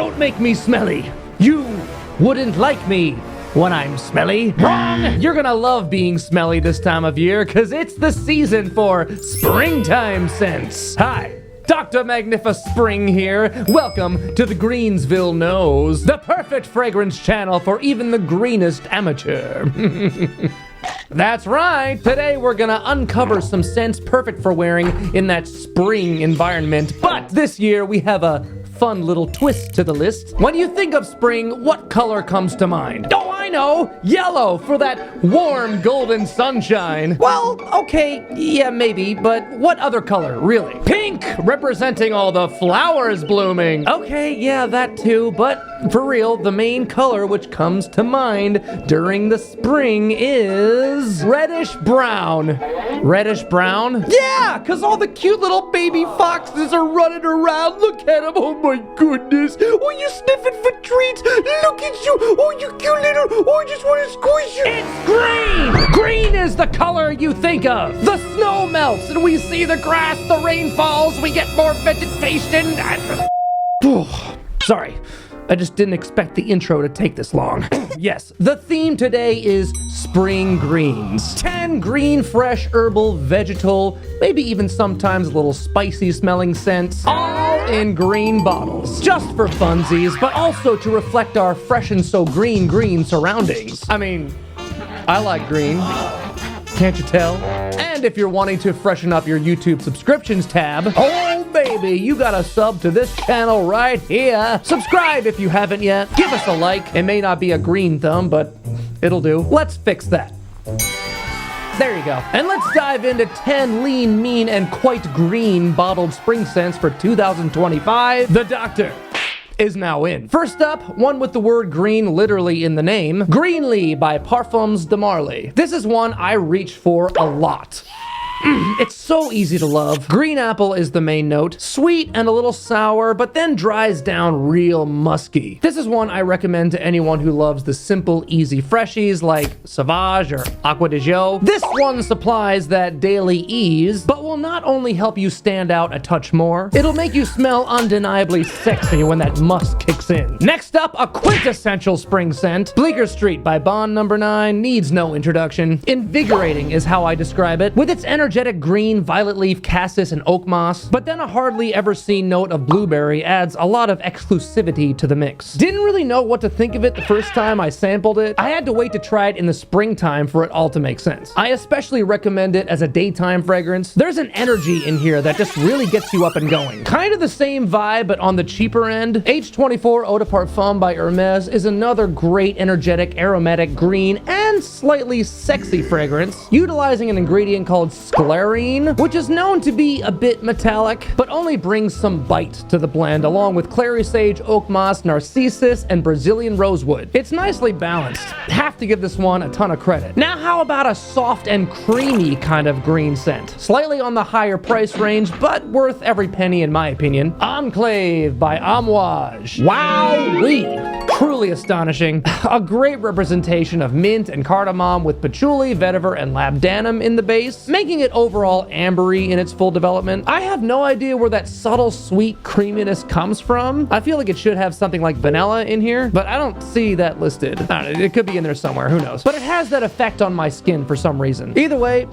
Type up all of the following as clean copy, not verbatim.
Don't make me smelly. You wouldn't like me when I'm smelly. Wrong! You're gonna love being smelly this time of year, cause it's the season for springtime scents. Hi, Dr. Magnifiscent Spring here. Welcome to the Greensville Nose, the perfect fragrance channel for even the greenest amateur. That's right! Today we're gonna uncover some scents perfect for wearing in that spring environment. But this year we have a fun little twist to the list. When you think of spring, what color comes to mind? Oh, I know! Yellow for that warm golden sunshine. Well, okay, yeah, maybe, but what other color, really? Pink, representing all the flowers blooming. Okay, yeah, that too, but for real, the main color which comes to mind during the spring is reddish brown. Reddish brown? Yeah, because all the cute little baby foxes are running around. Look at them. Oh my goodness. Oh, you sniffing for treats. Look at you. Oh, you cute little. Oh, I just want to squish you. It's green. Green is the color you think of. The snow melts and we see the grass. The rain falls. We get more vegetation. Sorry. I just didn't expect the intro to take this long. Yes, the theme today is spring greens. 10 green, fresh, herbal, vegetal, maybe even sometimes a little spicy smelling scents, all in green bottles. Just for funsies, but also to reflect our fresh and so green surroundings. I mean, I like green. Can't you tell? And if you're wanting to freshen up your YouTube subscriptions tab, oh baby, you got a sub to this channel right here. Subscribe if you haven't yet. Give us a like. It may not be a green thumb, but it'll do. Let's fix that. There you go. And let's dive into 10 lean, mean, and quite green bottled spring scents for 2025. The Doctor is now in. First up, one with the word green literally in the name, Greenley by Parfums de Marly. This is one I reach for a lot. It's so easy to love. Green apple is the main note, sweet and a little sour, but then dries down real musky. This is one I recommend to anyone who loves the simple, easy freshies like Sauvage or Aqua de Jo. This one supplies that daily ease, but will not only help you stand out a touch more, it'll make you smell undeniably sexy when that musk kicks in. Next up, a quintessential spring scent. Bleecker Street by Bond No. 9 needs no introduction. Invigorating is how I describe it, with its energetic green, violet leaf, cassis, and oak moss, but then a hardly ever seen note of blueberry adds a lot of exclusivity to the mix. Didn't really know what to think of it the first time I sampled it. I had to wait to try it in the springtime for it all to make sense. I especially recommend it as a daytime fragrance. There's an energy in here that just really gets you up and going. Kind of the same vibe, but on the cheaper end. H24 Eau de Parfum by Hermes is another great, energetic, aromatic, green, and slightly sexy fragrance, utilizing an ingredient called sclarine, which is known to be a bit metallic, but only brings some bite to the blend, along with clary sage, oak moss, narcissus, and Brazilian rosewood. It's nicely balanced. Have to give this one a ton of credit. Now, how about a soft and creamy kind of green scent? Slightly on the higher price range, but worth every penny in my opinion. Enclave by Amouage. Wowee! Truly astonishing. A great representation of mint and cardamom with patchouli, vetiver, and labdanum in the base, making it overall ambery in its full development. I have no idea where that subtle sweet creaminess comes from. I feel like it should have something like vanilla in here, but I don't see that listed. I don't know, it could be in there somewhere, who knows. But it has that effect on my skin for some reason. Either way,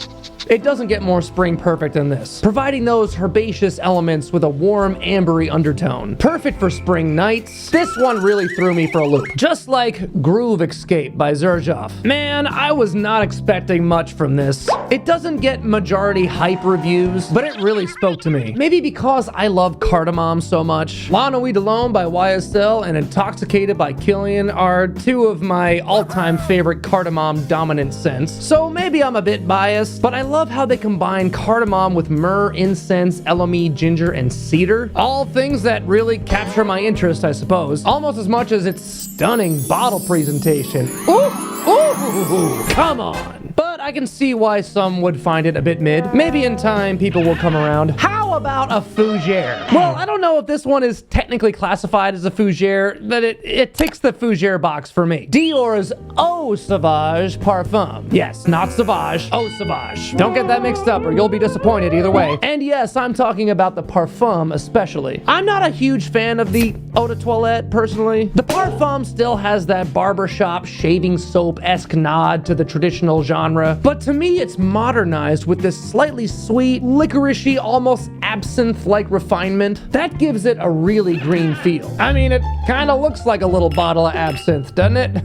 it doesn't get more spring perfect than this, providing those herbaceous elements with a warm ambery undertone. Perfect for spring nights. This one really threw me for a loop. Just like Groove Xcape by Xerjoff. Man, I was not expecting much from this. It doesn't get majority hype reviews, but it really spoke to me. Maybe because I love cardamom so much. La Nuit de l'Homme by YSL and Intoxicated by Killian are two of my all-time favorite cardamom dominant scents. So maybe I'm a bit biased, but I love how they combine cardamom with myrrh, incense, elemi, ginger, and cedar. All things that really capture my interest, I suppose. Almost as much as its stunning bottle presentation. Ooh, ooh, come on. But I can see why some would find it a bit mid. Maybe in time, people will come around. How How about a fougere? Well, I don't know if this one is technically classified as a fougere, but it ticks the fougere box for me. Dior's Eau Sauvage Parfum. Yes, not Sauvage, Eau Sauvage. Don't get that mixed up or you'll be disappointed either way. And yes, I'm talking about the Parfum especially. I'm not a huge fan of the Eau de Toilette personally. The Parfum still has that barbershop shaving soap-esque nod to the traditional genre, but to me it's modernized with this slightly sweet, licoricey, almost absinthe-like refinement that gives it a really green feel. I mean, it kind of looks like a little bottle of absinthe, doesn't it?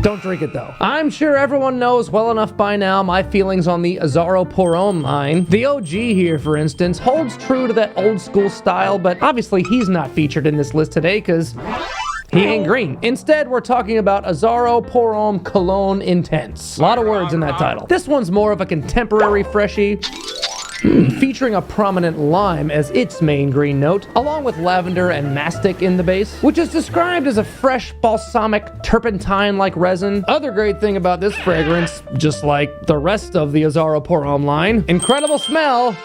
Don't drink it though. I'm sure everyone knows well enough by now my feelings on the Azzaro Pour Homme line. The OG here, for instance, holds true to that old school style, but obviously he's not featured in this list today because he ain't green. Instead, we're talking about Azzaro Pour Homme Cologne Intense. A lot of words in that title. This one's more of a contemporary freshie, featuring a prominent lime as its main green note, along with lavender and mastic in the base, which is described as a fresh, balsamic, turpentine-like resin. Other great thing about this fragrance, just like the rest of the Azzaro Pour Homme line, incredible smell,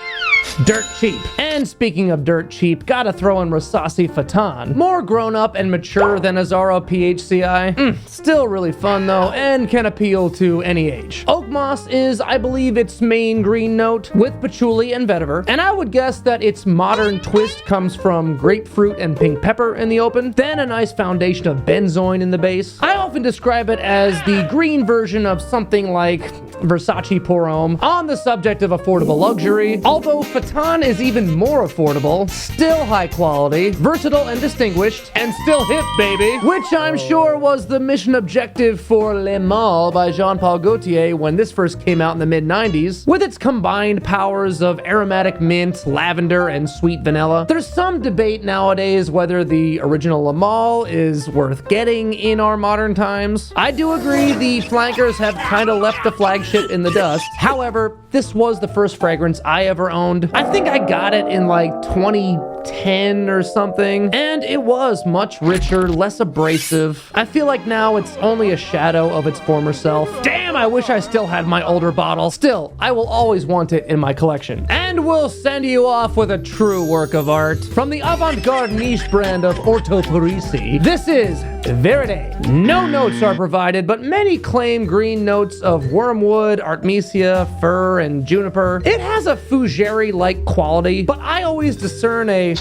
dirt cheap. And speaking of dirt cheap, gotta throw in Rasasi Fattan. More grown up and mature than Azzaro PHCI. Still really fun though, and can appeal to any age. Oak moss is, I believe, its main green note, with patchouli and vetiver. And I would guess that its modern twist comes from grapefruit and pink pepper in the open, then a nice foundation of benzoin in the base. I often describe it as the green version of something like Versace Pour Homme on the subject of affordable luxury, although Fattan is even more affordable, still high quality, versatile and distinguished, and still hip, baby, which I'm sure was the mission objective for Le Male by Jean-Paul Gaultier when this first came out in the mid-90s, with its combined powers of aromatic mint, lavender, and sweet vanilla. There's some debate nowadays whether the original Le Male is worth getting in our modern times. I do agree the flankers have kind of left the flagship in the dust. However, this was the first fragrance I ever owned. I think I got it in like 2010 or something, and it was much richer, less abrasive. I feel like now it's only a shadow of its former self. Damn, I wish I still had my older bottle. Still, I will always want it in my collection. And we'll send you off with a true work of art. From the avant-garde niche brand of Orto Parisi, this is Viride. No notes are provided, but many claim green notes of wormwood, artemisia, fir, and juniper. It has a fougere-like quality, but I always discern a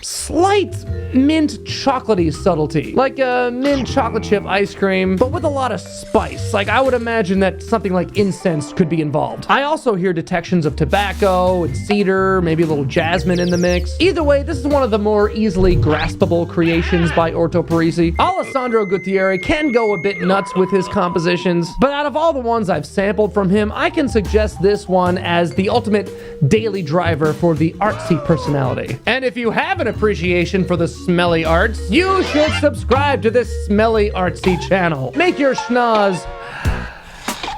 slight mint chocolatey subtlety, like a mint chocolate chip ice cream, but with a lot of spice. Like, I would imagine that something like incense could be involved. I also hear detections of tobacco and cedar, maybe a little jasmine in the mix. Either way, this is one of the more easily graspable creations by Orto Parisi. Alessandro Gutierrez can go a bit nuts with his compositions, but out of all the ones I've sampled from him, I can suggest this one as the ultimate daily driver for the artsy personality. And if you have an appreciation for the smelly arts, you should subscribe to this smelly artsy channel. Make your schnoz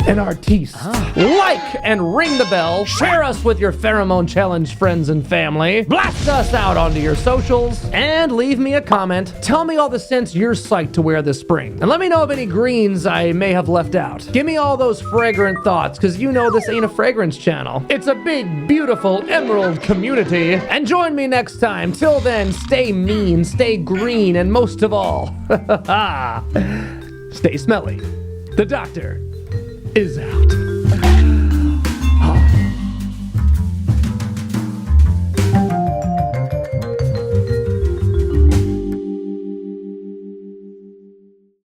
an artiste. Like and ring the bell. Share us with your pheromone challenge friends and family. Blast us out onto your socials and leave me a comment. Tell me all the scents you're psyched to wear this spring. And let me know of any greens I may have left out. Give me all those fragrant thoughts, because you know this ain't a fragrance channel. It's a big, beautiful emerald community. And join me next time. Till then, stay mean, stay green, and most of all, stay smelly. The doctor is out.